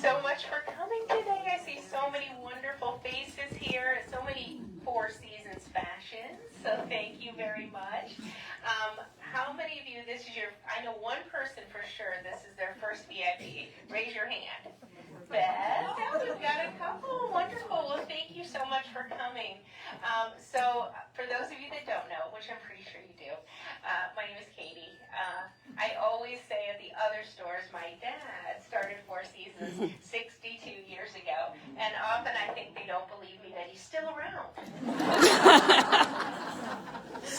so much for coming today. I see so many wonderful faces here, so many Four Seasons fashions, so thank you very much. How many of you, I know one person for sure, this is their first VIP. Raise your hand. Beth, we've got a couple. Wonderful. Well, thank you so much for coming. So for those of you that don't know, which I'm pretty sure you do, my name is Katie. I always say at the other stores, my dad started Four Seasons 62 years ago, and often I think they don't believe me that he's still around.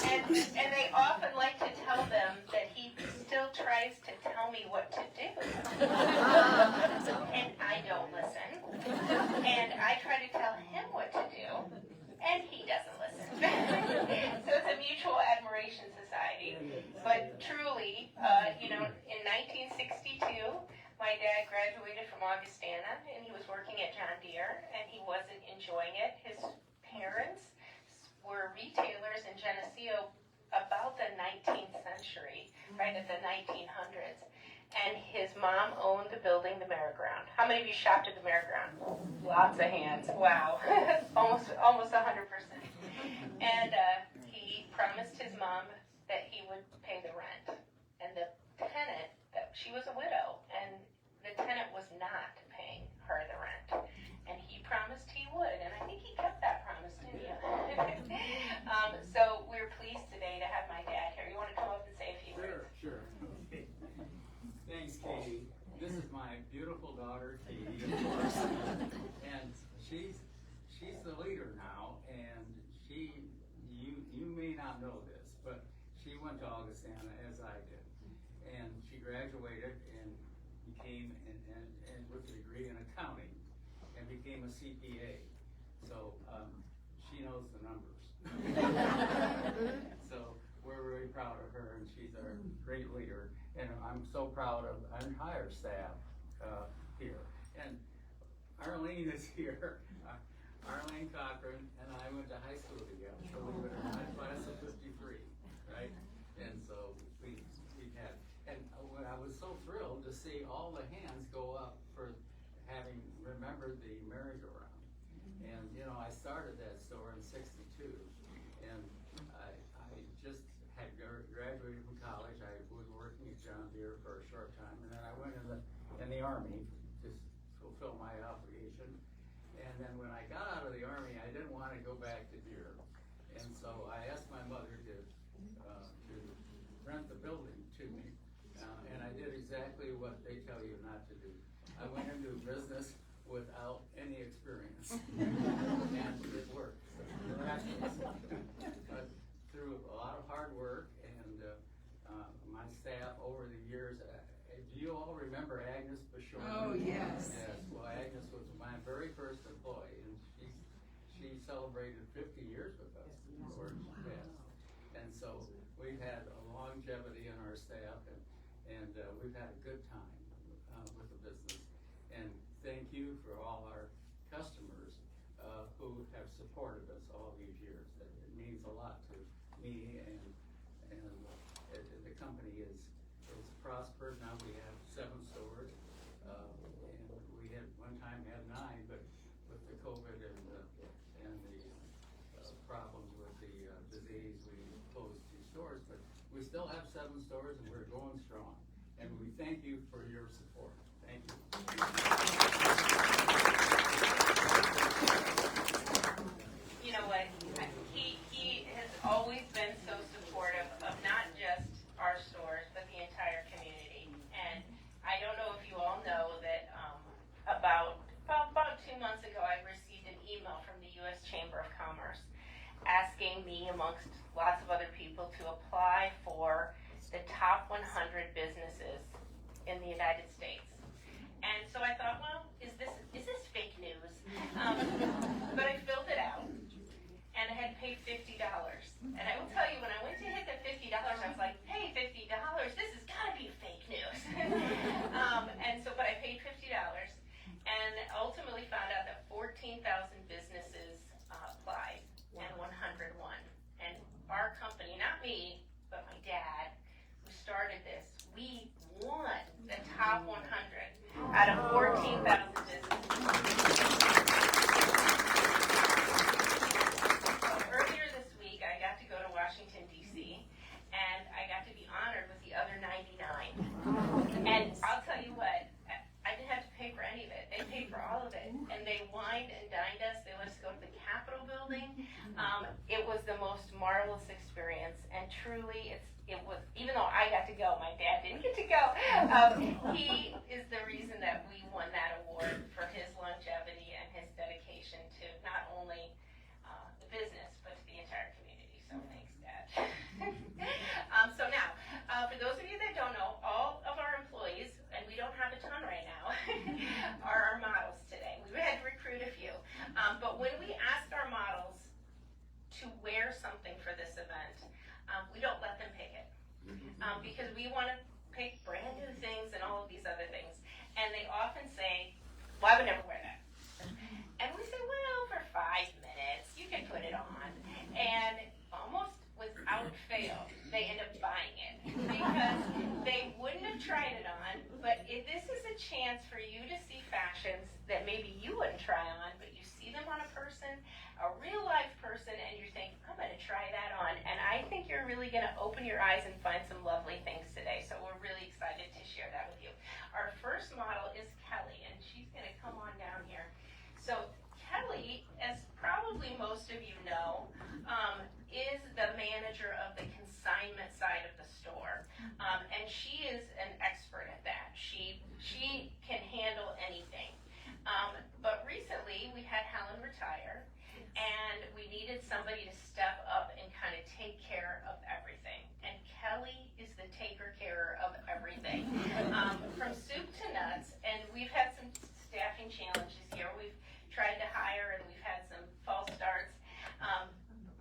And they often like to tell them that he still tries to tell me what to do. And I don't listen. And I try to tell him what to do, and he doesn't listen. So it's a mutual admiration society. But truly, in 1962, my dad graduated from Augustana, and he was working at John Deere, and he wasn't enjoying it. His parents were retailers in Geneseo about the 19th century, right at the 1900s. And his mom owned the building, the Merry-Go-Round. How many of you shopped at the Merry-Go-Round? Lots of hands. Wow. almost 100%. And he promised his mom that he would pay the rent. And the tenant, she was a widow, and the tenant was not paying her the rent. And he promised he would, and I think he kept that promise, didn't you? So we're pleased today to have my dad here. You want to come up and say a few words? Sure. Okay. Thanks, Katie. This is my beautiful daughter, Katie, of course. And she's the leader now, and you may not know this, but she went to Augustana as I did. And she graduated and became, and with a degree in accounting, and became a CPA. So she knows the numbers. So we're really proud of her, and she's our great leader. And I'm so proud of our entire staff here. And Arlene is here. Arlene Cochran and I went to high school together, believe it or not, class of 53, right? And so we've had, and I was so thrilled to see all the hands go up for having remembered the merry-go-round. And I started that store in '62, and I just had graduated from college. I was working at John Deere for a short time, and then I went in the Army to fulfill my obligation. And then when I got out of the Army, I didn't want to go back to Deere, and so I asked my mother to rent the building to me, and I did exactly what they tell you not to do. I went into business without any experience, and it worked. But through a lot of hard work and my staff over the years, do you all remember Agnes Bashorn? Oh, yes. Yes. Well, Agnes was my very first employee, and she celebrated 50 years with us before she passed. And so we've had a longevity in our staff, and we've had a good time with the business. And thank you for all our customers who have supported us all these years. It means a lot to me, and the company is prospered. Now we have 7 stores, and we had one time had 9, but with the COVID and the problems with the disease, we closed 2 stores. But we still have 7 stores, and we're going strong. And we thank you for your support. Thank you. You know what? He has always been so supportive of not just our stores, but the entire community. And I don't know if you all know that about 2 months ago, I received an email from the U.S. Chamber of Commerce asking me, amongst lots of other people, to apply for the top 100 businesses in the United States. And so I thought, well, is this fake news? But I filled it out, and I had paid $50. And I will tell you, when I went to hit the $50, I was like, hey, $50, this has got to be fake news. But I paid $50, and ultimately found out that 14,000 businesses applied, and 100 won. And our company, not me, but my dad, who started this, we won the top 100 out of 14,000 truly, it was, even though I got to go, my dad didn't get to go. He is the reason that we won that award for his longevity and his dedication to not only the business, but to the entire community. So thanks, Dad. So now, for those of you that don't know, all of our employees, and we don't have a ton right now, are our models today. We had to recruit a few. But when we asked our models to wear something for this event, we don't let them pick it. Because we want to pick brand new things and all of these other things. And they often say, well, I would never wear that. And we say, well, for 5 minutes, you can put it on. And almost without fail, they end up buying it. Because they wouldn't have tried it on, but if this is a chance for you to see fashions that maybe you wouldn't try on, but you see them on a person, a real life person, and you think, I'm going to try that on. And I think you're really going to open your eyes and find some lovely things today. So we're really excited to share that with you. Our first model is Kelly, and she's going to come on down here. So Kelly, as probably most of you know, is the manager of the consignment side of the store. And she is an expert at that. She can handle anything. But recently we had Helen retire, and we needed somebody to step up and kind of take care of everything. And Kelly is the taker-carer of everything, from soup to nuts. And we've had some staffing challenges here. We've tried to hire, and we've had some false starts.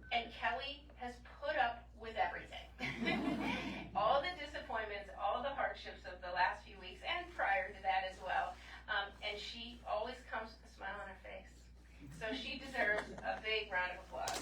And Kelly has put up with everything. All the disappointments, all the hardships of the last few weeks, and prior to that as well. And she always comes with a smile on her face. So she deserves a big round of applause.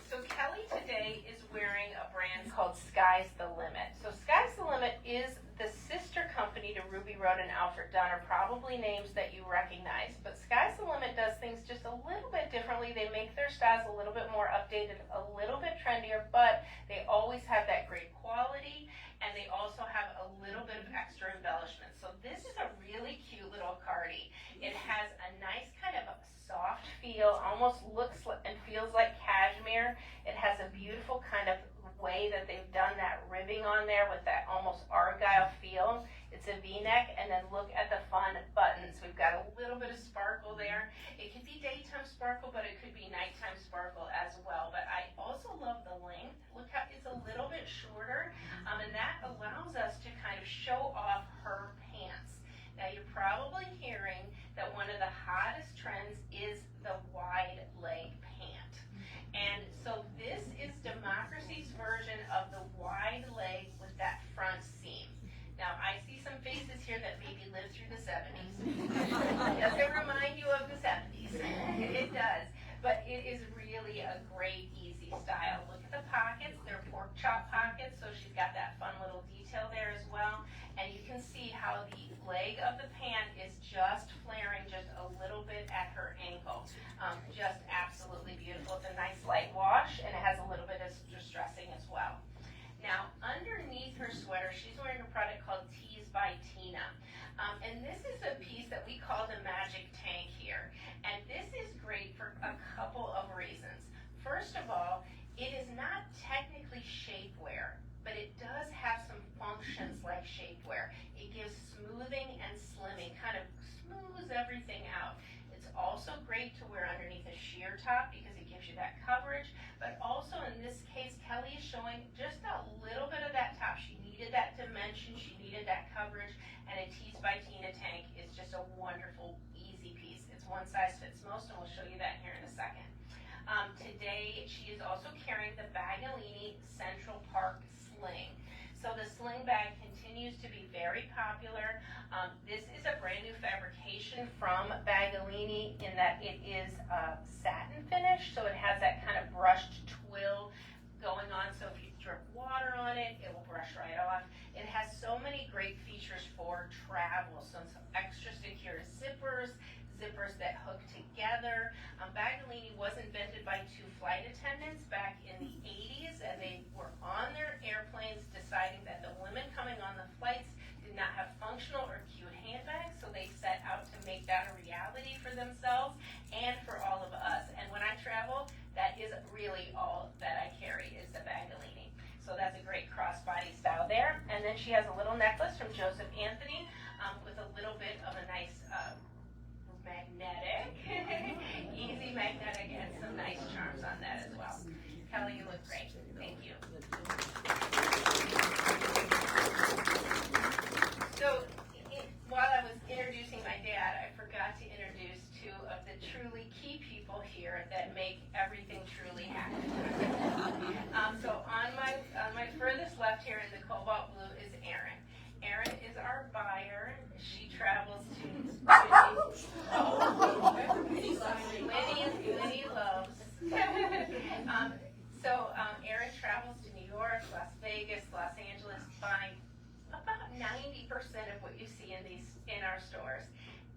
So Kelly today is wearing a brand called Sky's the Limit. So Sky's the Limit is the sister company to Ruby Road and Alfred Dunn, are probably names that you recognize. But Sky's the Limit does things just a little bit differently. They make their styles a little bit more updated, a little bit trendier, but they always have that great quality, and they also have a little bit of extra embellishment. So this is a really cute little cardi. It has a nice kind of soft feel, almost looks and feels like cashmere. It has a beautiful kind of way that they've done that ribbing on there with that almost argyle feel. It's a V-neck, and then look at the fun buttons. We've got a little bit of sparkle there. It could be daytime sparkle, but it could be nighttime sparkle as well. But I also love the length. Look how it's a little bit shorter, and that allows us to kind of show off her pants. Now you're probably hearing that one of the hottest trends is the wide leg pant. And so this is Democracy's version of the wide leg with that front seam. Now I see some faces here that maybe lived through the 70s. Does it remind you of the 70s? It does. But it is really a great, easy style. Look at the pockets. They're pork chop pockets, so she's got that fun little detail there as well. And you can see how the leg of the pant is just flaring just a little bit at her ankle. Just absolutely beautiful. It's a nice light wash, and it has a little bit of distressing as well. Now, underneath her sweater, she's wearing a product called Tees by Tina. And this is a piece that we call the Magic Tank here. And this is great for a couple of reasons. First of all, it is not technically shapewear, but it does have some functions like shapewear. It gives smoothing and slimming, kind of smooths everything out. It's also great to wear underneath a sheer top because it gives you that coverage, but also in this case, Kelly is showing just a little bit of that top. She needed that dimension, she needed that coverage, and a Tees by Tina tank is just a wonderful, easy piece. It's one size fits most, and we'll show you that here in a second. Today, she is also carrying the Bagalini Central Park Sling. So the sling bag continues to be very popular. This is a brand new fabrication from Bagalini in that it is satin finish, so it has that kind of brushed twill going on. So if you drip water on it, it will brush right off. It has so many great features for travel. So some extra secure zippers that hook together. Bagalini was invented by 2 flight attendants back in the 80s, and they were on their airplanes deciding that the women coming on the flights did not have functional or cute handbags, so they set out to make that a reality for themselves and for all of us. And when I travel, that is necklace from Joseph Anthony with a little bit of a nice magnetic, easy magnetic, and some nice charms on that as well. Kelly, you look great. Thank you. So, while I was introducing my dad, I forgot to introduce two of the truly key people here that make everything truly happen. So on my furthest left here in the cobalt blue is Erin. Erin is our buyer. She travels to Winnie loves. Erin travels to New York, Las Vegas, Los Angeles, buying about 90% of what you see in our stores.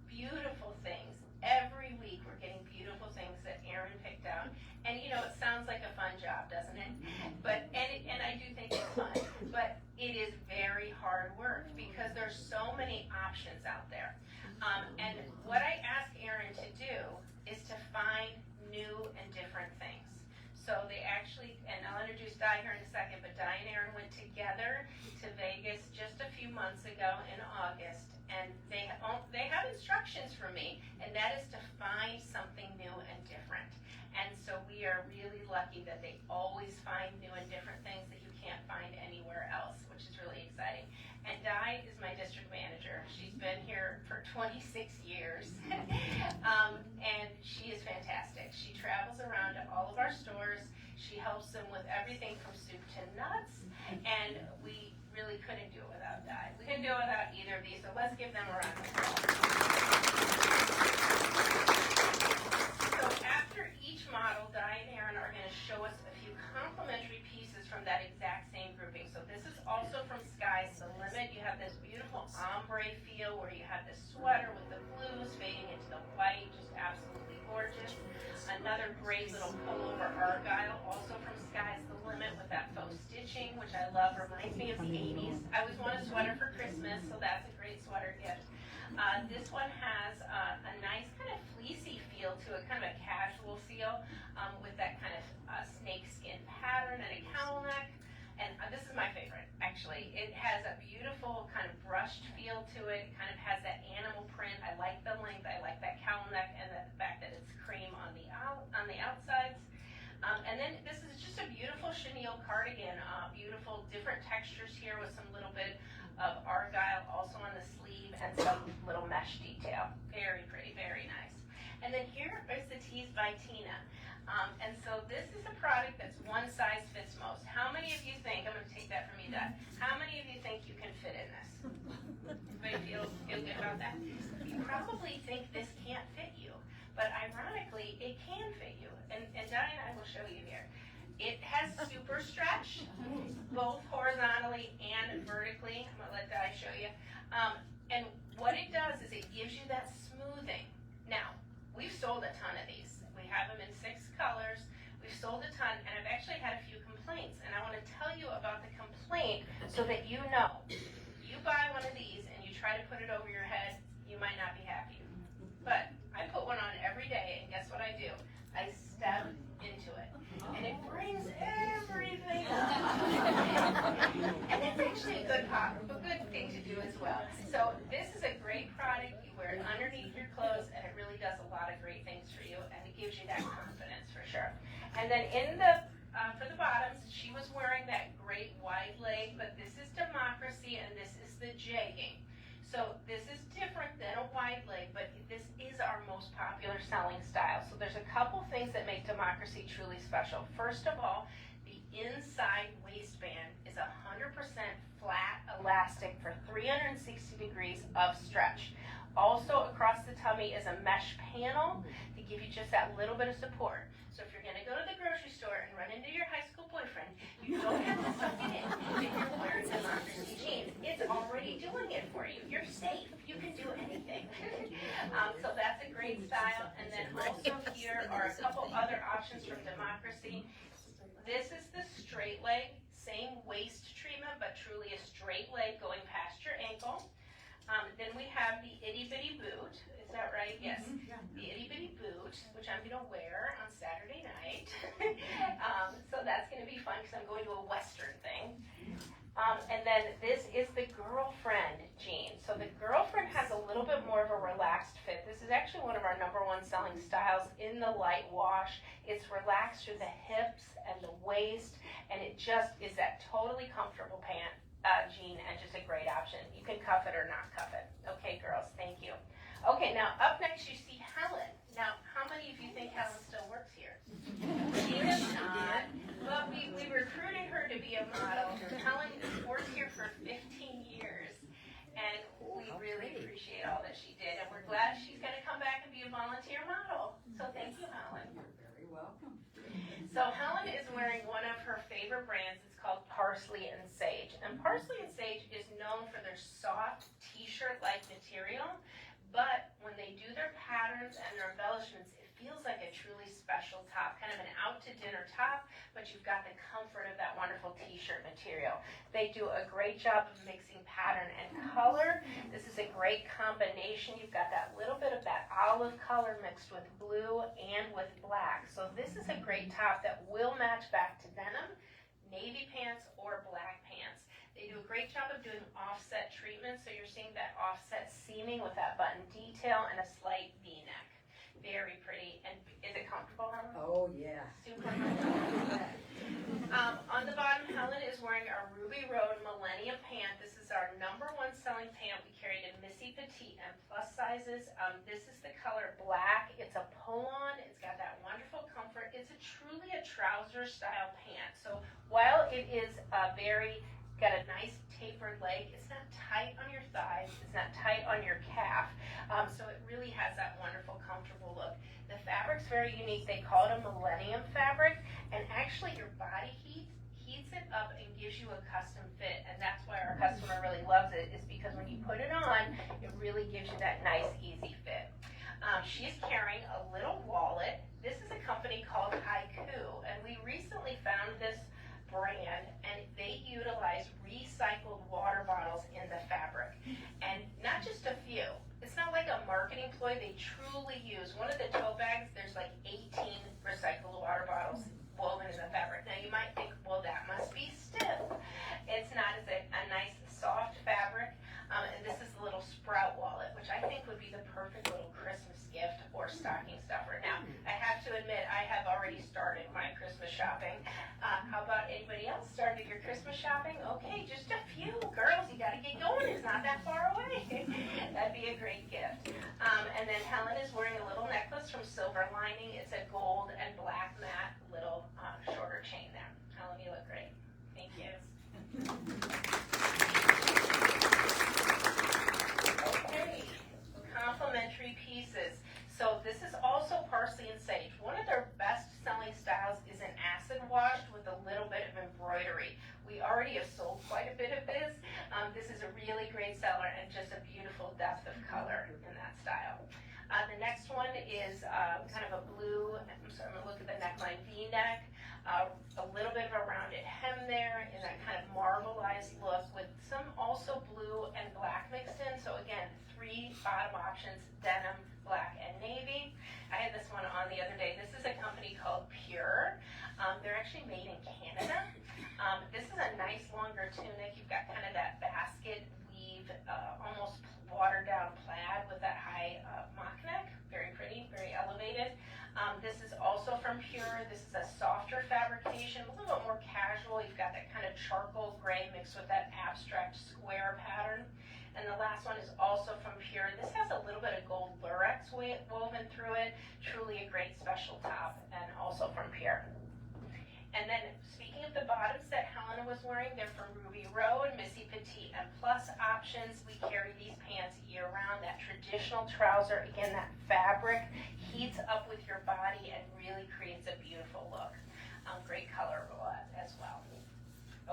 Beautiful things. Every week we're getting beautiful things that Erin picked out. And it sounds like a fun job, doesn't it? But and I do think it's fun. But it is very hard work because there's so many options out there. And what I ask Erin to do is to find new and different things. So they actually, and I'll introduce Di here in a second, but Di and Erin went together to Vegas just a few months ago in August, and they have instructions for me, and that is to find something new and different. And so we are really lucky that they always find new and different things that you can't find anywhere else, which is really exciting. And Di is my district manager. She's been here for 26 years, and she is fantastic. She travels around to all of our stores. She helps them with everything from soup to nuts, and we really couldn't do it without Di. We couldn't do it without either of these, so let's give them a round of applause. So after each model, Di and Erin are going to show us a few complementary pieces from that exact same grouping. So this is also from Sky's the Limit. You have this beautiful ombre feel where you have this sweater with the blues fading into the white, just absolutely gorgeous. Another great little pullover argyle, also from Sky's the Limit with that faux stitching, which I love, reminds me of the 80s. I always want a sweater for Christmas, so that's a great sweater gift. This one has a nice kind of fleecy feel to it, kind of a casual feel with that kind of snake skin pattern and a cowl neck. And this is my favorite, actually. It has a beautiful kind of brushed feel to it. It kind of has that animal print. I like the length. I like that cowl neck and the fact that it's cream on the outsides. And then this is just a beautiful chenille cardigan. Beautiful different textures here with some little bit of argyle also on the sleeve and some little mesh detail. Very pretty, very nice. And then here is the Tees by Tina. And so this is a product that's one size fits most. How many of you think, I'm going to take that from you, Dad. How many of you think you can fit in this? Anybody feel good about that? You probably think this can't fit you, but ironically, it can fit you. And Di and I will show you here. It has super stretch, both horizontally and vertically. I'm going to let Di show you. And what it does is it gives you that smoothing. Now, we've sold a ton of these. We have them in 6 colors. We've sold a ton, and I've actually had a few complaints. And I want to tell you about the complaint so that you know. You buy one of these and you try to put it over your head, you might not be happy. But I put one on every day, and guess what I do? I step into it. And it brings everything up. And that's actually a good thing to do as well. So this is a great product. You wear it underneath your clothes, and it really does a lot of great things for you, and it gives you that confidence for sure. And then in the for the bottoms, she was wearing that great wide leg, but this is Democracy, and this is the jegging. So this is different than a wide leg, but this is our most popular selling style. So there's a couple things that make Democracy truly special. First of all, the inside waistband is 100% flat elastic for 360 degrees of stretch. Also across the tummy is a mesh panel to give you just that little bit of support. So if you're going to go to the grocery store and run into your high school boyfriend, you don't have to suck it in if you're wearing Democracy jeans. It's already doing it for you. You're safe. You can do anything. So that's a great style. And then also here are a couple other options from Democracy. This is the straight leg, same waist treatment, but truly a straight leg going past your ankle. Then we have the itty bitty boot. Is that right? Yes. The itty bitty boot, which I'm going to wear on Saturday night. So that's going to be fun because I'm going to a Western thing. And then this is the girlfriend jean. So the girlfriend has a little bit more of a relaxed fit. This is actually one of our #1 selling styles in the light wash. It's relaxed through the hips and the waist, and it just is that totally comfortable jean and just a great option. You can cuff it or not cuff it. Okay, girls, thank you. Okay, now up next you see Helen. Now, how many of you think Helen still works here? She does not. But we recruited her to be a model. Helen worked here for 15 years, and we really appreciate all that she did, and we're glad she's going to come back and be a volunteer model. So thank you, Helen. You're very welcome. So Helen is wearing one of her favorite brands. It's called Parsley and Sage. And Parsley and Sage is known for their soft t-shirt-like material, but when they do their patterns and their embellishments, it feels like a truly special top, kind of an out-to-dinner top, but you've got the comfort of that wonderful t-shirt material. They do a great job of mixing pattern and color. This is a great combination. You've got that little bit of that olive color mixed with blue and with black. So this is a great top that will match back to denim, navy pants, or black pants. They do a great job of doing offset treatment, so you're seeing that offset seaming with that button detail and a slight V-neck. Very pretty. And is it comfortable, Helen? Oh, yeah. Super comfortable. On the bottom, Helen is wearing our Ruby Road Millennium pant. This is our #1 selling pant. We carry it in Missy Petite and plus sizes. This is the color black. It's a pull-on. It's got that wonderful comfort. It's truly a trouser style pant. So while it is got a nice tapered leg, it's not tight on your thighs. It's not tight on your calf. So it really has that wonderful, comfortable look. The fabric's very unique. They call it a millennium fabric, and actually your body heats it up and gives you a custom fit, and that's why our customer really loves it, is because when you put it on, it really gives you that nice, easy fit. She's carrying a little wallet. This is a company called Haiku, and we recently found this brand, and they utilize recycled water bottles in the fabric, and not just a few. It's not like a marketing ploy. They truly use one of the tote bags. There's like 18 recycled water bottles woven in the fabric. Now you might think, well, that must be stiff. It's not. It's a nice soft fabric, and this is a little sprout wallet, which I think would be the perfect little Christmas gift or stocking stuffer. Now, I have to admit, I have already started my Christmas shopping. How about anybody else started your Christmas shopping? Okay, just a few. Girls, you got to get going. It's not that far away. That'd be a great gift. And then Helen is wearing a little necklace from Silver Lining. It's a gold and black matte little shorter chain there. Helen, you look great. Thank you. Okay, complimentary pieces. So this is also Parsley and Sage. One of their best-selling styles is an acid wash with a little bit of embroidery. We already have sold quite a bit of this. This is a really great seller and just a beautiful depth of color in that style. The next one is kind of a blue, I'm going to look at the neckline, V-neck, a little bit of a rounded hem there in that kind of marbleized look with some also blue and black mixed in. So again, 3 bottom options, denim, black, and navy. I had this one on the other day. This is a company called Pure. They're actually made in Canada. This is a nice longer tunic. You've got kind of that basket weave, almost watered down plaid with that high mock neck. Very pretty, very elevated. This is also from Pure. This is a softer fabrication, a little bit more casual. You've got that kind of charcoal gray mixed with that abstract square pattern. And the last one is also from Pure. This has a little bit of gold lurex woven through it. Truly a great special top, and also from Pure. And then speaking of the bottoms that Helena was wearing, they're from Ruby Road, Missy Petite, and plus options. We carry these pants year round. That traditional trouser, again, that fabric heats up with your body and really creates a beautiful look. Great color as well.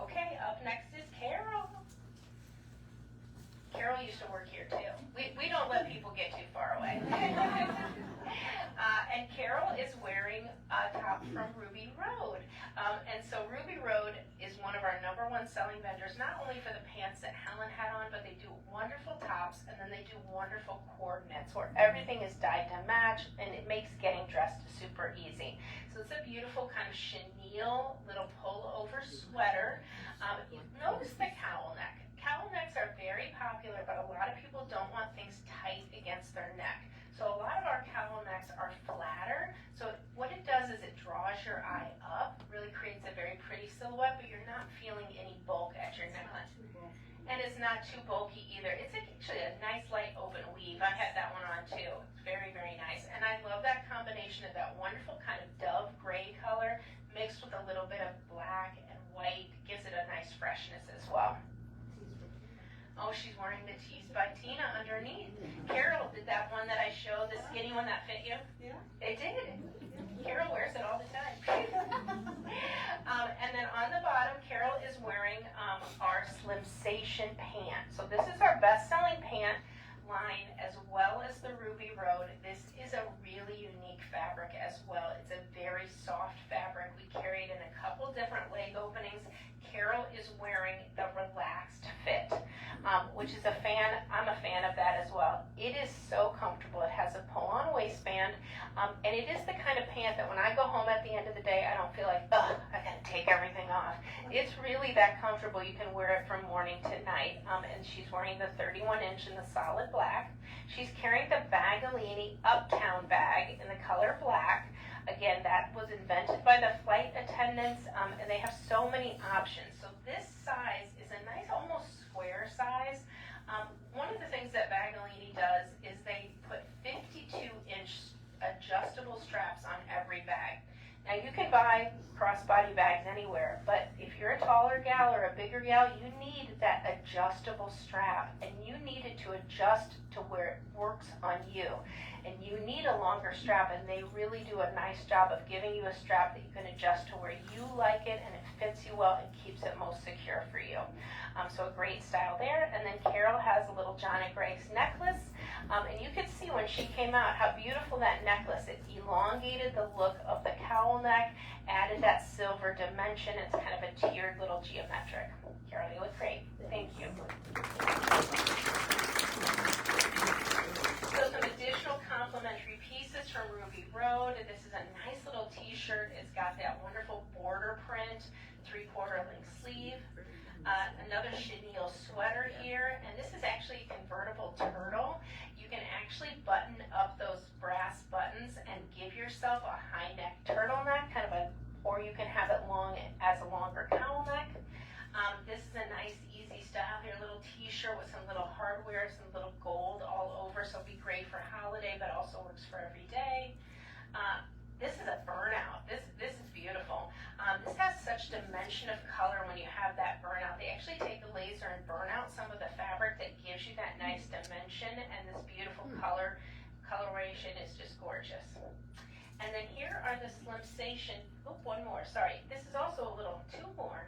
Okay, up next is Carol. Carol used to work here too. We don't let people get too far away. And Carol is wearing a top from Ruby Road. And so Ruby Road is one of our #1 selling vendors, not only for the pants that Helen had on, but they do wonderful tops, and then they do wonderful coordinates where everything is dyed to match, and it makes getting dressed super easy. So it's a beautiful kind of chenille little pullover sweater. Notice the cowl neck. cowl necks are very popular, but a lot of people don't want things tight against their neck. So a lot of our cowl necks are flatter. So what it does is it draws your eye up, really creates a very pretty silhouette, but you're not feeling any bulk at your neckline. And it's not too bulky either. It's actually a nice light open weave. I had that one on too. It's very, very nice. And I love that combination of that wonderful kind of dove gray color mixed with a little bit of black and white. Gives it a nice freshness as well. Oh, she's wearing the Tees by Tina underneath. Carol did that one that I showed, the skinny one that fit you. Yeah. It did. Carol wears it all the time. And then on the bottom, Carol is wearing our Slimsation pant. So this is our best-selling pant line as well as the Ruby Road. This is a really unique fabric as well. It's a very soft fabric. We carry it in a couple different leg openings. Carol is wearing the relaxed fit, which is I'm a fan of that as well. It is so comfortable. It has a pull-on waistband, and it is the kind of pant that when I go home at the end of the day, I don't feel like, ugh, I gotta take everything off. It's really that comfortable. You can wear it from morning to night, and she's wearing the 31-inch in the solid black. She's carrying the Bagalini Uptown bag in the color black. Again, that was invented by the flight attendants, and they have so many options. So this size is a nice, almost square size. One of the things that Bagalini does is they put 52-inch adjustable straps on every bag. Now, you can buy crossbody bags anywhere, but if you're a taller gal or a bigger gal, you need that adjustable strap, and you need it to adjust to where it works on you. And you need a longer strap, and they really do a nice job of giving you a strap that you can adjust to where you like it, and it fits you well and keeps it most secure for you. So a great style there. And then Carol has a little John and Grace necklace, and you could see when she came out how beautiful that necklace. It elongated the look of the cowl neck, added that silver dimension. It's kind of a tiered little geometric. Carol, you look great. Thank you. So some additional complimentary pieces from Ruby Road. This is a nice little t-shirt. It's got that wonderful border print, 3/4 length sleeve. Another chenille sweater here, and this is actually a convertible turtle. You can actually button up those brass buttons and give yourself a high neck turtleneck, or you can have it long as a longer cowl neck. This is a nice, easy style here, a little t-shirt with some little hardware, some little gold all over, so it'll be great for holiday, but also works for every day. This is a burnout. This is beautiful. This has such dimension of color when you have that burnout. They actually take the laser and burn out some of the fabric that gives you that nice dimension, and this beautiful coloration is just gorgeous. And then here are the Slimsation. Oh, one more. Sorry. This is also two more.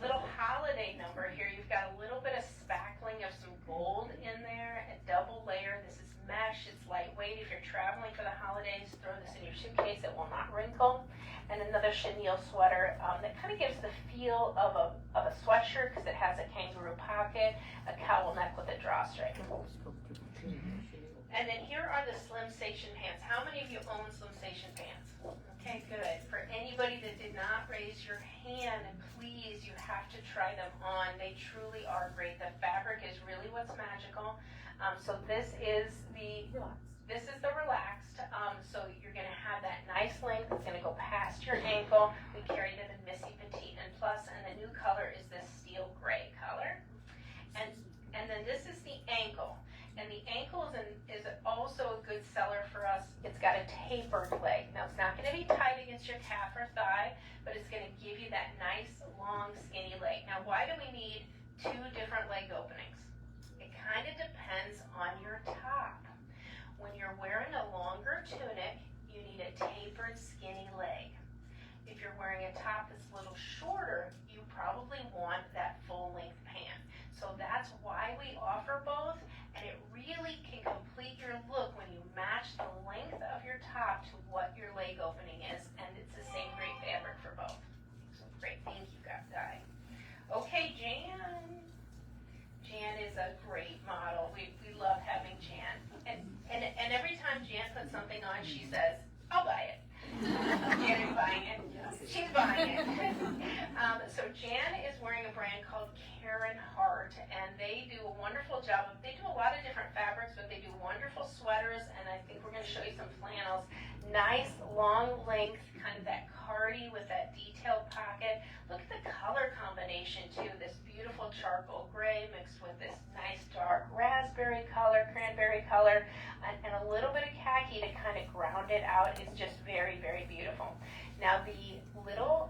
Little holiday number here. You've got a little bit of spackling of some gold in there, a double layer. This is mesh. It's lightweight. If you're traveling for the holidays, throw this in your suitcase. It will not wrinkle. And another chenille sweater that kind of gives the feel of a sweatshirt because it has a kangaroo pocket, a cowl neck with a drawstring. And then here are the Slimsation pants. How many of you own Slimsation pants? Okay, good. For anybody that did not raise your hand, please, you have to try them on. They truly are great. The fabric is really what's magical. So this is the relaxed. So you're going to have that nice length. It's going to go past your ankle. We carry it in the Missy Petite and Plus, and the new color is this steel gray color. And then this is the ankle. And the ankle is also a good seller for us. It's got a tapered leg. Now, it's not going to be tight against your calf or thigh, but it's going to give you that nice, long, skinny leg. Now, why do we need two different leg openings? It kind of depends on your top. When you're wearing a longer tunic, you need a tapered, skinny leg. If you're wearing a top that's a little shorter, you probably want that full-length pant. So that's why we offer both. And it really can complete your look when you match the length of your top to what your leg opening is, and it's the same great fabric for both. So great, thank you, guys. Okay, Jan. Jan is a great model. We love having Jan. And every time Jan puts something on, she says, I'll buy it. Jan is buying it. She's buying it. So Jan is wearing a brand called Karen Hart, show you some flannels. Nice long length, kind of that cardi with that detailed pocket. Look at the color combination too. This beautiful charcoal gray mixed with this nice dark raspberry color, cranberry color, and a little bit of khaki to kind of ground it out is just very, very beautiful. Now the little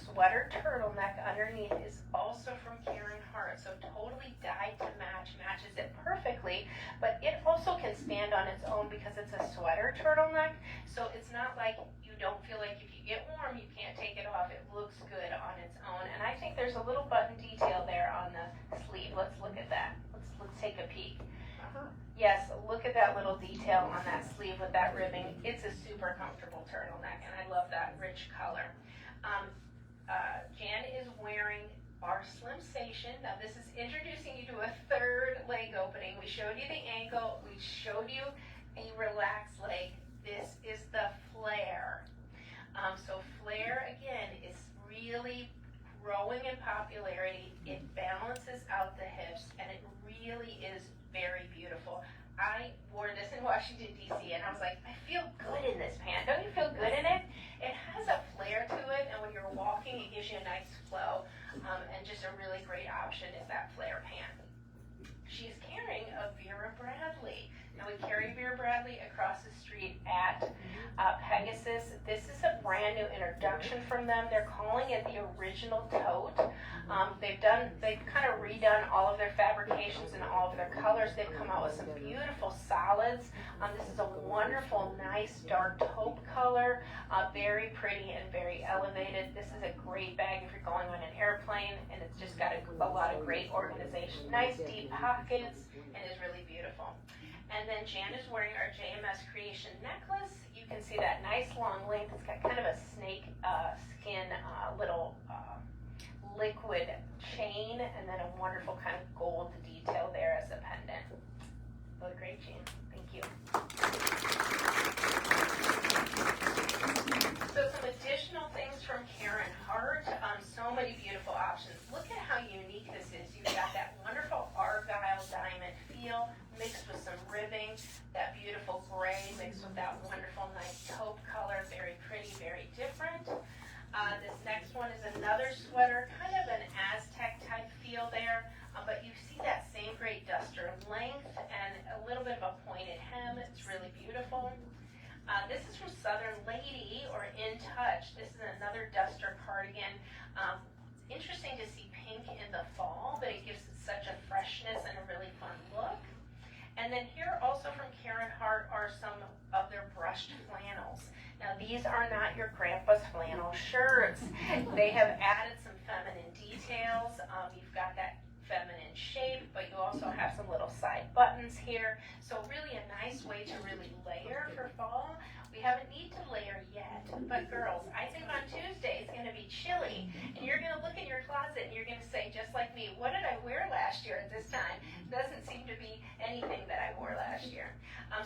sweater turtleneck underneath is also from Karen Hart, so totally dyed to match, matches it perfectly, but it also can stand on its own because it's a sweater turtleneck, so it's not like you don't feel like if you get warm you can't take it off. It looks good on its own, and I think there's a little button detail there on the sleeve. Let's look at that. Let's take a peek. Yes, look at that little detail on that sleeve with that ribbing. It's a super comfortable turtleneck, and I love that rich color. Jan is wearing our Slim Station. Now this is introducing you to a third leg opening. We showed you the ankle. We showed you a relaxed leg. This is the flare. So flare, again, is really growing in popularity. It balances out the hips, and it really is very beautiful. I wore this in Washington, D.C., and I was like, I feel good in this pant. Don't you feel good in it? It has a flare to it, and when you're walking, it gives you a nice flow, and just a really great option is that flare pant. She's carrying a Vera Bradley. Now, we carry Vera Bradley across the street at Pegasus. This is a brand new introduction from them. They're calling it the original tote. They've kind of redone all of their fabrications and all of their colors. They've come out with some beautiful solids. This is a wonderful, nice dark taupe color, very pretty and very elevated. This is a great bag if you're going on an airplane, and it's just got a lot of great organization. Nice deep pockets, and is really beautiful. And then Jan is wearing our JMS Creation necklace. You can see that nice long length. It's got kind of a snake skin little liquid chain, and then a wonderful kind of gold detail there as a pendant. Look great, Jan. Thank you. So some additional things from Karen Hart. So many beautiful options. Look at how unique this is. You've got that wonderful argyle diamond feel mixed with some ribbing, that beautiful gray mixed with that wonderful nice taupe color. Very pretty, very different. This next one is another sweater, kind of an Aztec type feel there, but you see that same great duster length and a little bit of a pointed hem. It's really beautiful. This is from Southern Lady, or In Touch. This is another duster cardigan. Interesting to see pink in the fall, but it gives it such a freshness and a really fun look. And then here also from Karen Hart are some of their brushed flannels. Now these are not your grandpa's flannel shirts. They have added some feminine details. You've got that feminine shape, but you also have some little side buttons here. So really a nice way to really layer for fall. We haven't need to layer yet, but girls, I think on Tuesday it's going to be chilly, and you're going to look in your closet and you're going to say, just like me, what did I wear last year at this time? Doesn't seem to be anything that I wore last year.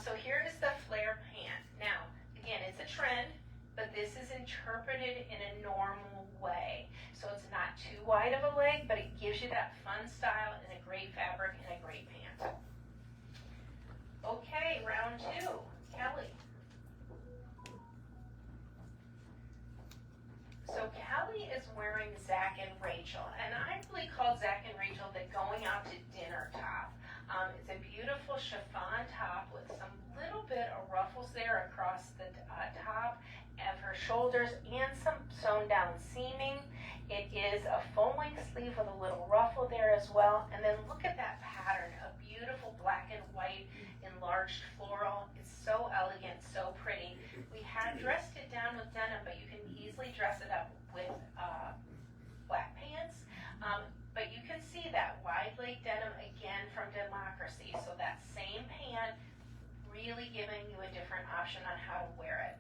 So here is the flare pant. Now, again, it's a trend, but this is interpreted in a normal way. So it's not too wide of a leg, but it gives you that fun style and a great fabric and a great pant. Okay, round two. Kelly. So Kelly is wearing Zach and Rachel, and I really call Zach and Rachel the going out to dinner top. It's a beautiful chiffon top with some little bit of ruffles there across the top of her shoulders and some sewn down seaming. It is a full-length sleeve with a little ruffle there as well, and then look at that pattern, a beautiful black and white enlarged floral. It's so elegant, so pretty. We had dressed it down with denim, but you can easily dress it up with black pants. But you can see that wide leg denim again from Democracy. So that same pant, really giving you a different option on how to wear it.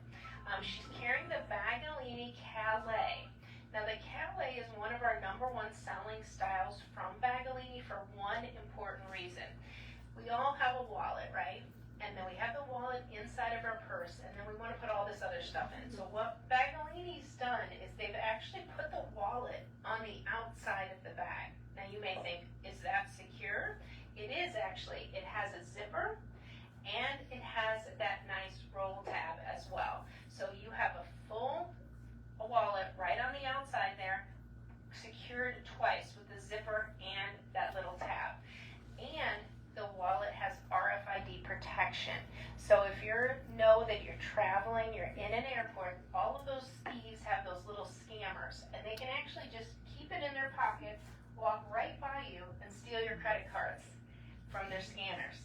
She's carrying the Bagalini Calais. Now the Calais is one of our #1 selling styles from Bagalini for one important reason. We all have a wallet, right? And then we have the wallet inside of our purse, and then we want to put all this other stuff in. So what Bagalini's done is they've actually put the wallet on the outside of the bag. Now you may think, is that secure? It is actually. It has a zipper, and it has that nice roll tab as well. So you have a full wallet right on the outside there, secured twice with the zipper and that little tab. And the wallet has RFID protection. So if you know that you're traveling, you're in an airport, all of those thieves have those little scammers, and they can actually just keep it in their pocket, walk right by you, and steal your credit cards from their scanners.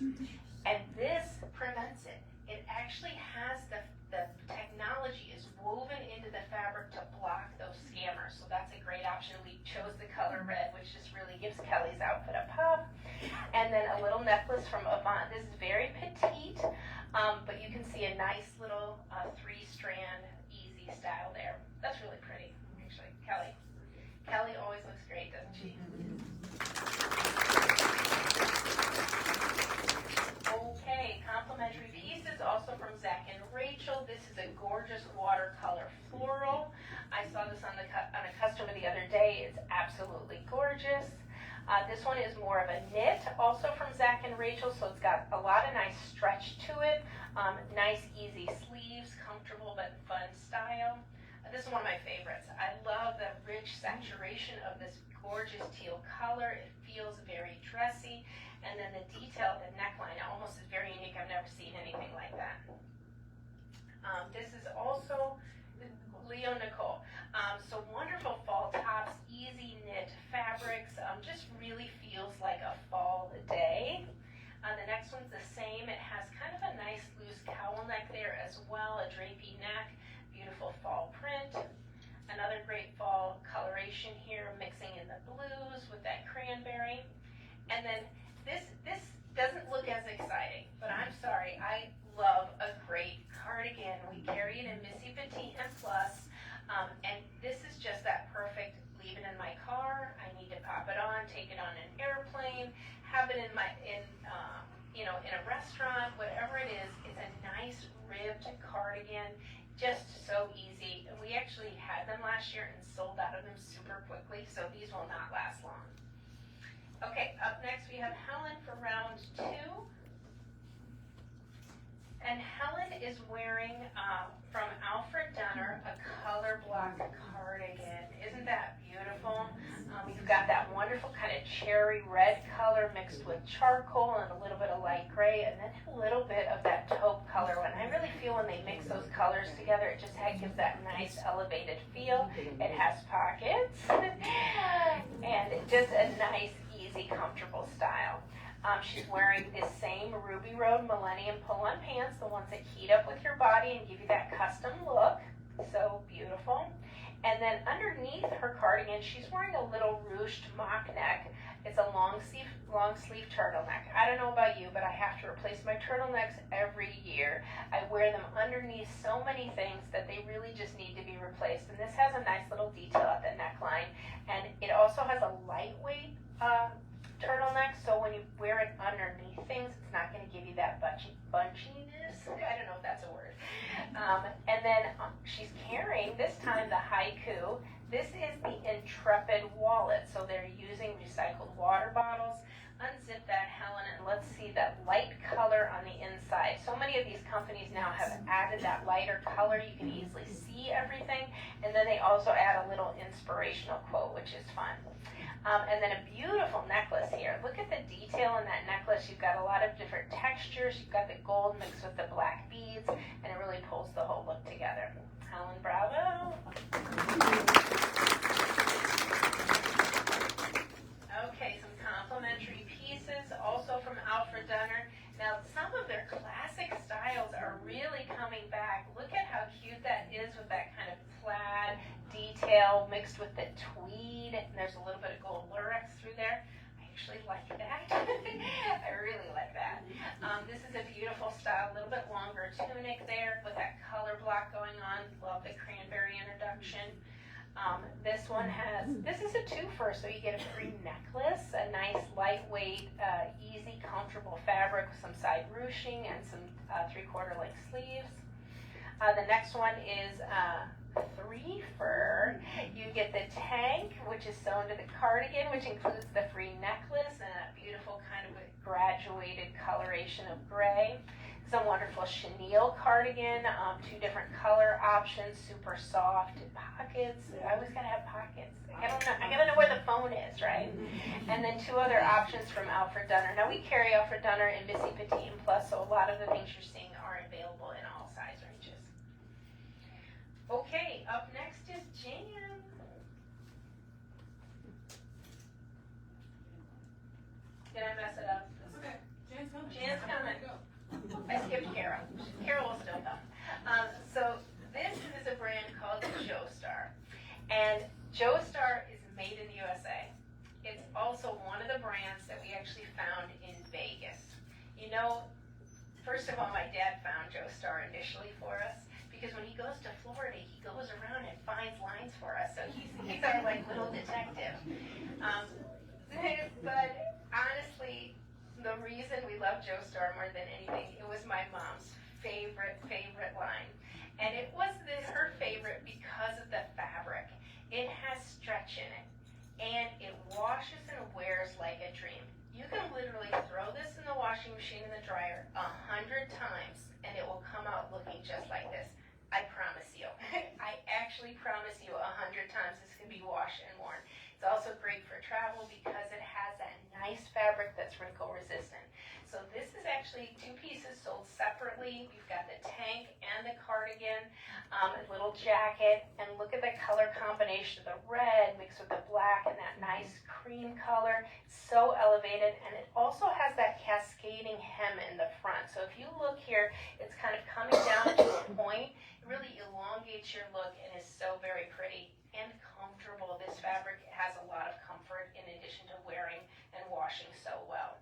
And this prevents it. It actually has the technology is woven into the fabric to block those scammers. So that's a great option. We chose the color red, which just really gives Kelly's outfit a pop. And then a little necklace from Avant. This is very petite, but you can see a nice little 3-strand easy style there. That's really pretty, actually. Kelly always looks great, doesn't she? Okay, complimentary pieces also from Zach and Rachel. This is a gorgeous watercolor floral. I saw this on a customer the other day. It's absolutely gorgeous. This one is more of a knit, also from Zach and Rachel, so it's got a lot of nice stretch to it. Nice, easy sleeves, comfortable but fun style. This is one of my favorites. I love the rich saturation of this gorgeous teal color. It feels very dressy. And then the detail of the neckline almost is very unique. I've never seen anything like that. This is also Leo Nicole. So wonderful fall tops, easy knit fabrics. Just really feels like a fall day. The next one's the same. It has kind of a nice loose cowl neck there as well, a drapey neck, beautiful fall print. Another great fall coloration here, mixing in the blues with that cranberry. And then this doesn't look as exciting, but I'm sorry, I love a great cardigan. We carry it in Missy Petite and Plus, and this is just that perfect, leave it in my car, I need to pop it on, take it on an airplane, have it in a restaurant, whatever it is. It's a nice ribbed cardigan, just so easy. And we actually had them last year and sold out of them super quickly, so these will not last long. Okay, up next we have Helen for round 2. And Helen is wearing, from Alfred Dunner, a color block cardigan. Isn't that beautiful? You've got that wonderful kind of cherry red color mixed with charcoal and a little bit of light gray, and then a little bit of that taupe color. And I really feel when they mix those colors together, it just gives that nice elevated feel. It has pockets, and just a nice, easy, comfortable style. She's wearing the same Ruby Road Millennium pull-on pants, the ones that heat up with your body and give you that custom look. So beautiful. And then underneath her cardigan, she's wearing a little ruched mock neck. It's a long sleeve turtleneck. I don't know about you, but I have to replace my turtlenecks every year. I wear them underneath so many things that they really just need to be replaced. And this has a nice little detail at the neckline. And it also has a lightweight turtleneck, so when you wear it underneath things, it's not going to give you that bunchiness. I don't know if that's a word. And then she's carrying, this time, the Haiku. This is the Intrepid wallet, so they're using recycled water bottles. Unzip that, Helen, and let's see that light color on the inside. So many of these companies now have added that lighter color. You can easily see everything, and then they also add a little inspirational quote, which is fun. And then a beautiful necklace here. Look at the detail in that necklace. You've got a lot of different textures. You've got the gold mixed with the black beads, and it really pulls the whole look together. Helen, bravo. Okay, some complimentary pieces, also from Alfred Dunner. Now, some of their classic styles are really coming back. Look at how cute that is with that kind of plaid detail mixed with the tweed. And there's a little bit of gold lurex through there. I actually like that. I really like that. This is a beautiful style, a little bit longer tunic there with that color block going on. Love the cranberry introduction. This is a twofer, so you get a free necklace, a nice lightweight, easy, comfortable fabric with some side ruching and some 3/4 length sleeves. The next one is threefer. You get the tank, which is sewn to the cardigan, which includes the free necklace and a beautiful kind of a graduated coloration of gray. It's a wonderful chenille cardigan, 2 different color options, super soft, pockets. I always gotta have pockets. I gotta know where the phone is, right? And then 2 other options from Alfred Dunner. Now we carry Alfred Dunner in Missy Petite and Plus, so a lot of the things you're seeing are available in all size ranges. Okay, up next is Jan. Did I mess it up? That's okay. Jan's coming. Jan's coming. I skipped Carol. Carol will still come. So this is a brand called Joestar. And Joestar is made in the USA. It's also one of the brands that we actually found in Vegas. You know, first of all, my dad found Joestar initially for us because when he goes to Florida, he goes around and finds lines for us. So he's our like little detective. But honestly, the reason we love Joestar more than anything, it was my mom's favorite line. And it was her favorite because of the fabric. It has stretch in it. And it washes and wears like a dream. You can literally throw this in the washing machine and the dryer 100 times and it will come out looking just like this. I promise you. I actually promise you 100 times this can be washed and worn. It's also great for travel because it has that nice fabric that's wrinkle resistant. So this is actually 2 pieces sold separately. You've got the tank and the cardigan, a little jacket, and look at the color combination of the red mixed with the black and that nice cream color. It's so elevated, and it also has that cascading hem in the front. So if you look here, it's kind of coming down to a point. It really elongates your look and is so very pretty and comfortable. This fabric has a lot of comfort in addition to wearing and washing so well.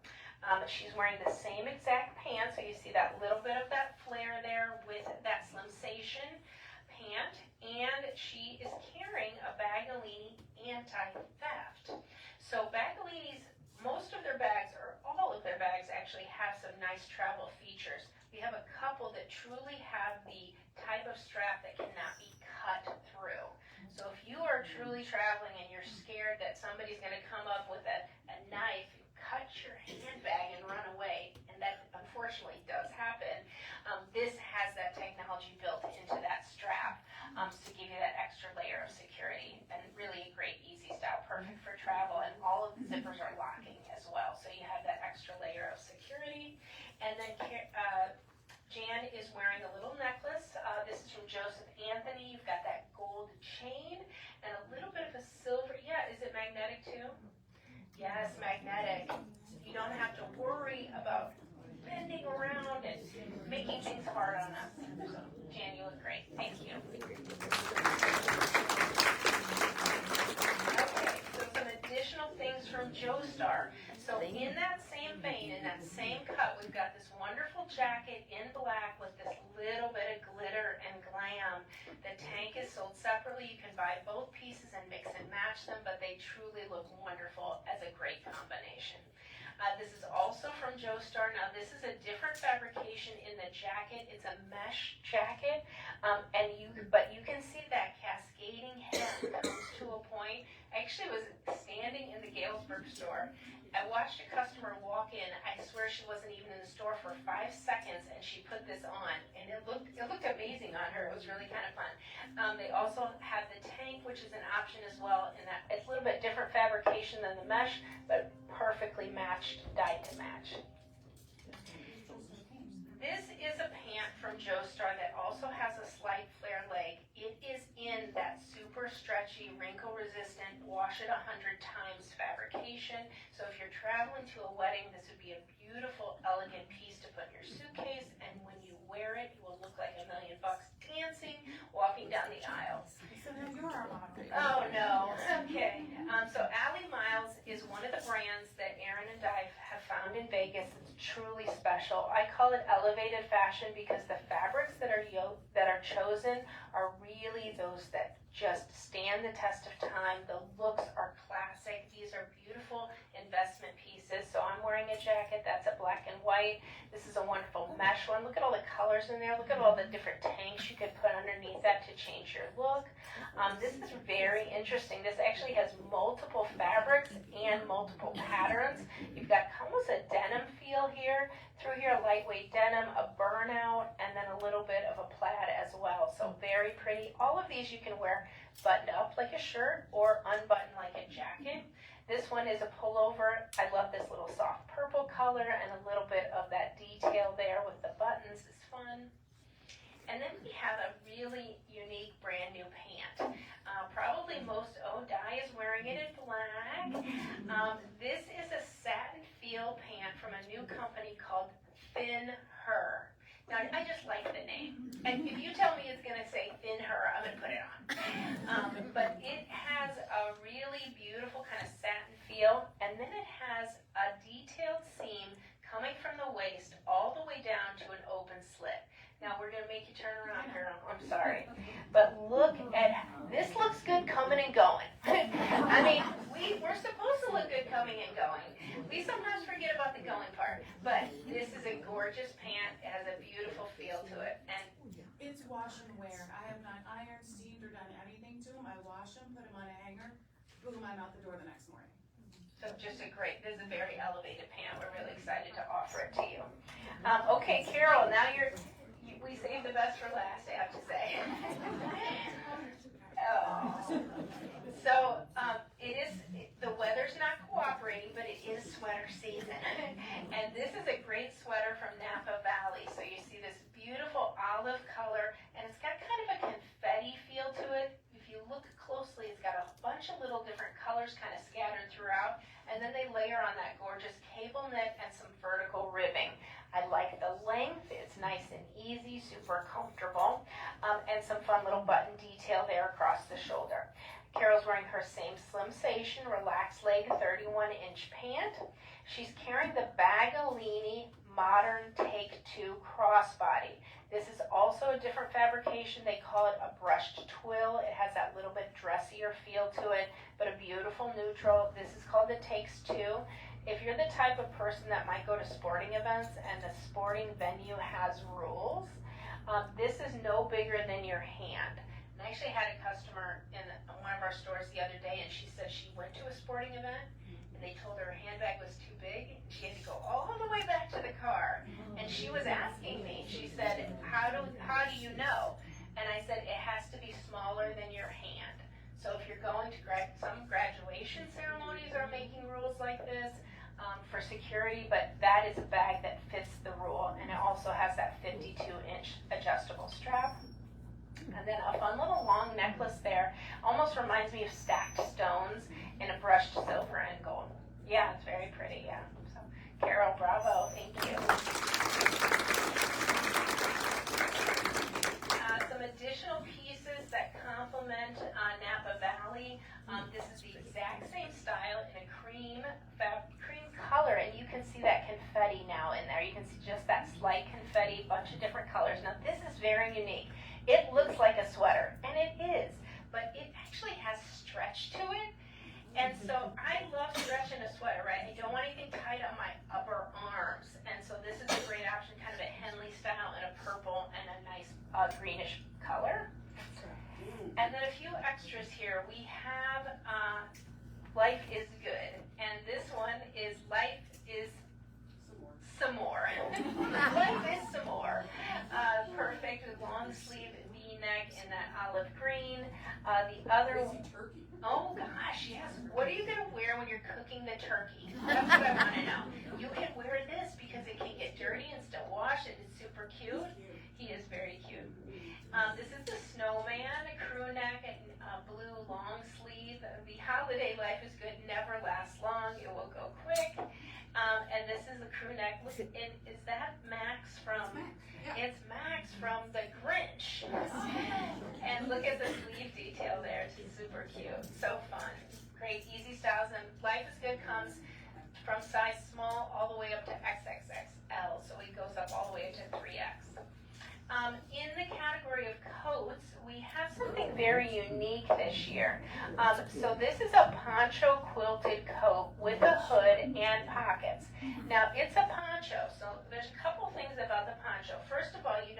She's wearing the same exact pants, so you see that little bit of that flare there with that slimsation pant, and she is carrying a Bagolini anti-theft. So Bagolinis, most of their bags, or all of their bags actually have some nice travel features. We have a couple that truly have the type of strap that cannot be cut through. So if you are truly traveling and you're scared that somebody's going to come up with a knife and cut your handbag and run away, and that unfortunately does happen, this has that technology built into that strap to give you that extra layer of security, and really a great easy style, perfect for travel, and all of the zippers are locking as well, so you have that extra layer of security. And then Jan is wearing a little necklace. This is from Joseph Anthony. You've got that gold chain and a little bit of a silver. Yeah, is it magnetic too? Yes, magnetic. You don't have to worry about bending around and making things hard on us. So, Jan, you look great. Thank you. Okay, so some additional things from Joestar. So in that same vein, in that same cut, we've got this wonderful jacket in black with this little bit of glitter and glam. The tank is sold separately. You can buy both pieces and mix and match them, but they truly look wonderful as a great combination. This is also from Joestar. Now this is a different fabrication in the jacket. It's a mesh jacket, but you can see that cascading hem comes to a point. I actually was standing in the Galesburg store. I watched a customer walk in. I swear she wasn't even in the store for 5 seconds, and she put this on, and it looked amazing on her. It was really kind of fun. They also have the tank, which is an option as well, and that it's a little bit different fabrication than the mesh, but perfectly matched, dyed to match. This is a pant from Joestar that also has a slight flare leg. It is in that super stretchy, wrinkle-resistant, wash it 100 times fabrication. So if you're traveling to a wedding, this would be a beautiful, elegant piece to put in your suitcase, and when you wear it, you will look like $1,000,000 dancing, walking down the aisle. So now you're our model. Oh no. Okay. So Allie Miles is one of the brands that Aaron and I have found in Vegas. It's truly special. I call it elevated fashion because the fabrics that are chosen are really those that just stand the test of time. The looks are classic. These are beautiful investment pieces. So I'm wearing a jacket that's a black and white. This is a wonderful mesh one. Look at all the colors in there. Look at all the different tanks you could put underneath that to change your look. This is very interesting. This actually has multiple fabrics and multiple patterns. You've got almost a denim feel here. Through here, a lightweight denim, a burn beautiful. So very pretty. All of these you can wear buttoned up like a shirt or unbuttoned like a jacket. This one is a pullover. I love this little soft purple color and a little bit of that detail there with the buttons is fun. And then we have a really unique brand new pant. Probably most Di is wearing it in black. This is a satin feel pant from a new company called Thin Her. Now, I just like the name. And if you tell me it's going to say Thin Her, I'm going to put it on. But it has a really beautiful kind of satin feel, and then it has a detailed seam coming from the waist all the way down to an open slit. Now, we're going to make you turn around here. I'm sorry. But look at, this looks good coming and going. I mean, we're supposed to look good coming and going. We sometimes forget about the going part. But this is a gorgeous pant. It has a beautiful feel to it. And It's wash and wear. I have not ironed, steamed, or done anything to them. I wash them, put them on a hanger, boom, I'm out the door the next morning. so just a great, this is a very elevated pant. We're really excited to offer it to you. Okay, Carol, now we saved the best for last, I have to say. So the weather's not cooperating, but it is sweater season. And this is a great sweater from Napa Valley. So you see this beautiful olive color, and it's got kind of a confetti feel to it. If you look closely, it's got a bunch of little different colors kind of scattered throughout, and then they layer on that gorgeous cable knit and some vertical ribbing. I like the length. It's nice and easy, super comfortable, and some fun little button detail there across the shoulder. Carol's wearing her same Slimsation relaxed leg 31-inch pant. She's carrying the Bagalini Modern Take 2 crossbody. This is also a different fabrication. They call it a brushed twill. It has that little bit dressier feel to it, but a beautiful neutral. This is called the Takes 2. If you're the type of person that might go to sporting events and the sporting venue has rules, this is no bigger than your hand. And I actually had a customer in one of our stores the other day, and she said she went to a sporting event, and they told her handbag was too big, and she had to go all the way back to the car. And she was asking me, she said, how do you know? And I said, it has to be smaller than your hand. So if you're going to some graduation ceremonies are making rules like this, for security, but that is a bag that fits the rule, and it also has that 52-inch adjustable strap. And then a fun little long necklace there. Almost reminds me of stacked stones in a brushed silver and gold. Yeah, it's very pretty, yeah. So, Carol, bravo, thank you. Some additional pieces that complement Napa Valley. This is the exact same style in a cream color, and you can see that confetti now in there. You can see just that slight confetti, bunch of different colors. Now this is very unique. It looks like a sweater, and it is, but it actually has stretch to it. And so I love stretch in a sweater, right? I don't want anything tight on my upper arms. And so this is a great option, kind of a Henley style in a purple and a nice greenish color. And then a few extras here. We have Life is Good. And this one is Life is Some More. Life is Some More. Perfect with long sleeve V-neck in that olive green. The other Turkey. Oh gosh, yes. What are you going to wear when you're cooking the turkey? That's what I want to know. You can wear this because it can get dirty and still wash it. It's super cute. He is very cute. This is the snowman, a crew neck and blue long sleeve. The holiday Life is Good never lasts long. It will go quick. And this is the crew neck. Look, is that Max from? It's Max from The Grinch. And look at the sleeve detail there. It's super cute. So fun. Great, easy styles. And Life is Good comes from size small all the way up to XXXL. So it goes up all the way to 3X. In the category of coats, we have something very unique this year. So this is a poncho quilted coat with a hood and pockets. Now, it's a poncho, so there's a couple things about the poncho. First of all, you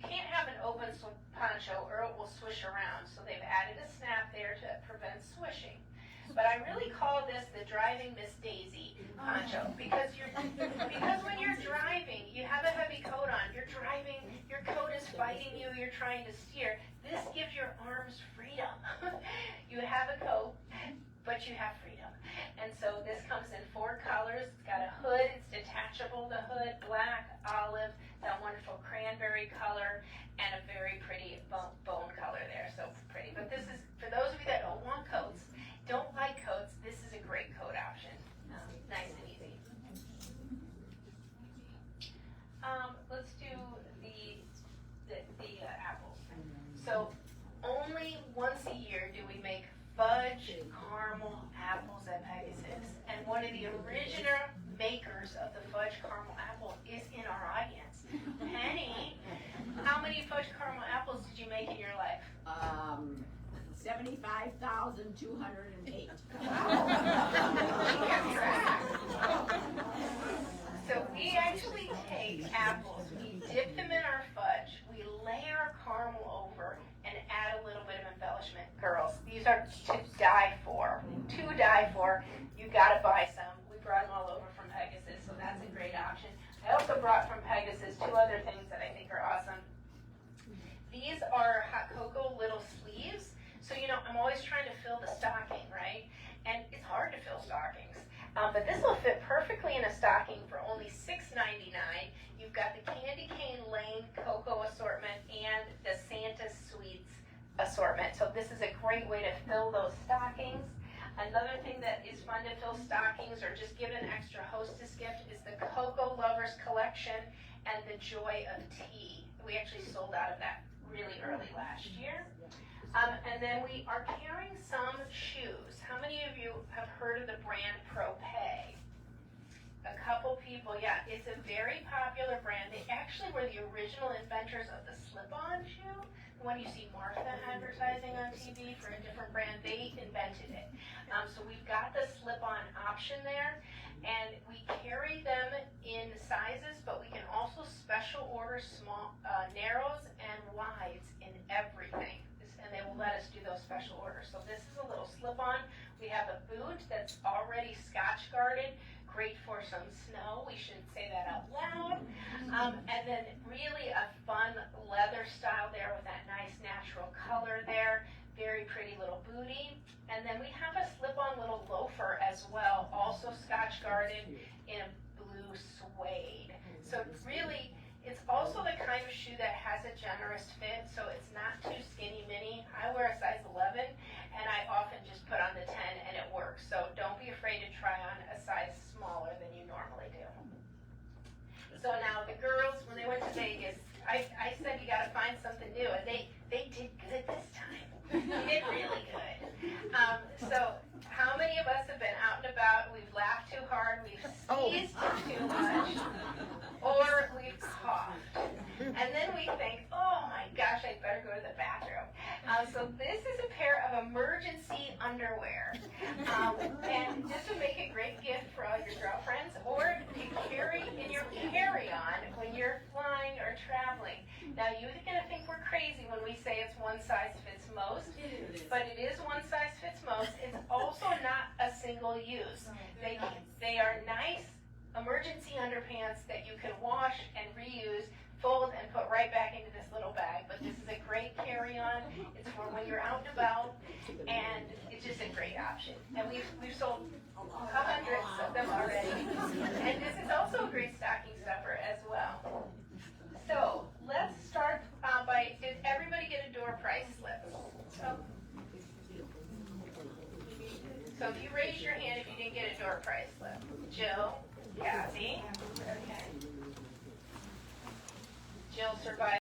can't have an open poncho or it will swish around. So they've added a snap there to prevent swishing. But I really call this the driving Miss Daisy poncho because when you're driving, you have a heavy coat on. You're driving, your coat is fighting you. You're trying to steer, this gives your arms freedom. You have a coat, but you have freedom. And so this comes in 4 colors. It's got a hood, it's detachable, the hood, black, olive, that wonderful cranberry color, and a very pretty bone color there, so pretty. But this is, for those of you that don't want coats, don't like coats, this is a great coat option. Nice and easy. Let's do the apples. So only once a year do we make fudge caramel apples at Pegasus. And one of the original makers of the fudge caramel apple is in our audience. Penny, how many fudge caramel apples did you make in your life? 75,208. So we actually take apples, we dip them in our fudge, we layer caramel over, and add a little bit of embellishment. Girls, these are to die for. To die for. You gotta buy some. We brought them all over from Pegasus, so that's a great option. I also brought from Pegasus 2 other things that I think are awesome. These are hot cocoa little sleeves. So, you know, I'm always trying to fill the stocking, right? And it's hard to fill stockings. But this will fit perfectly in a stocking for only $6.99. You've got the Candy Cane Lane cocoa assortment and the Santa Sweets assortment. So this is a great way to fill those stockings. Another thing that is fun to fill stockings or just give an extra hostess gift is the Cocoa Lovers Collection and the Joy of Tea. We actually sold out of that really early last year. And then we are carrying some shoes. How many of you have heard of the brand ProPay? A couple people, yeah. It's a very popular brand. They actually were the original inventors of the slip-on shoe. When you see Martha advertising on TV for a different brand, they invented it. So we've got the slip-on option there. And we carry them in sizes, but we can also special order small, narrows and wides in everything. And they will let us do those special orders. So this is a little slip-on. We have a boot that's already Scotch guarded, great for some snow. We shouldn't say that out loud. And then really a fun leather style there with that nice natural color there. Very pretty little booty. And then we have a slip-on little loafer as well, also Scotch guarded in a blue suede. So really, it's also the kind of shoe that has a generous fit, so it's not too skinny mini. I wear a size 11, and I often just put on the 10, and it works. So don't be afraid to try on a size smaller than you normally do. So now the girls, when they went to Vegas, I said you got to find something new, and they did good this time. They did really good. So how many of us have been out and about, we've laughed too hard, we've sneezed too much, or we've coughed. And then we think, oh my gosh, I'd better go to the bathroom. So this is a pair of emergency underwear. And this would make a great gift for all your girlfriends, or to carry in your carry-on when you're flying or traveling. Now you're going to think we're crazy when we say it's one size fits most, but it is one size fits most. It's also not a single use. They are nice emergency underpants that you can wash and reuse, fold, and put right back into this little bag. But this is a great carry-on. It's for when you're out and about, and it's just a great option. And we've sold hundreds of them already. And this is also a great stocking stuffer as well. So let's start by, did everybody get a door price slip? So if you raise your hand if you didn't get a door price slip. Jill, Kathy, okay. Jill survived.